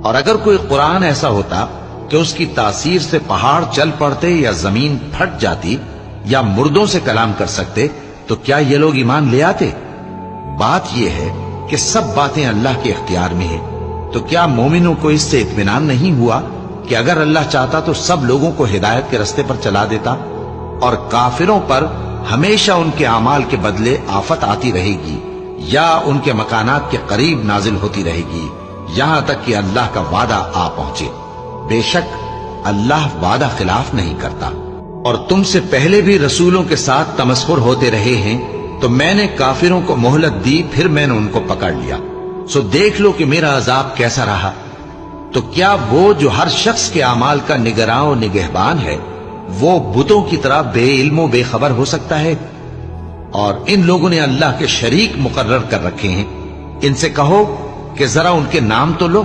اور اگر کوئی قرآن ایسا ہوتا کہ اس کی تاثیر سے پہاڑ چل پڑتے یا زمین پھٹ جاتی یا مردوں سے کلام کر سکتے تو کیا یہ لوگ ایمان لے آتے؟ بات یہ ہے کہ سب باتیں اللہ کے اختیار میں ہیں، تو کیا مومنوں کو اس سے اطمینان نہیں ہوا کہ اگر اللہ چاہتا تو سب لوگوں کو ہدایت کے رستے پر چلا دیتا؟ اور کافروں پر ہمیشہ ان کے اعمال کے بدلے آفت آتی رہے گی یا ان کے مکانات کے قریب نازل ہوتی رہے گی یہاں تک کہ اللہ کا وعدہ آ پہنچے۔ بے شک اللہ وعدہ خلاف نہیں کرتا۔ اور تم سے پہلے بھی رسولوں کے ساتھ تمسخر ہوتے رہے ہیں، تو میں نے کافروں کو مہلت دی، پھر میں نے ان کو پکڑ لیا، سو دیکھ لو کہ میرا عذاب کیسا رہا۔ تو کیا وہ جو ہر شخص کے اعمال کا نگراں و نگہبان ہے، وہ بتوں کی طرح بے علم و بے خبر ہو سکتا ہے؟ اور ان لوگوں نے اللہ کے شریک مقرر کر رکھے ہیں، ان سے کہو کہ ذرا ان کے نام تو لو۔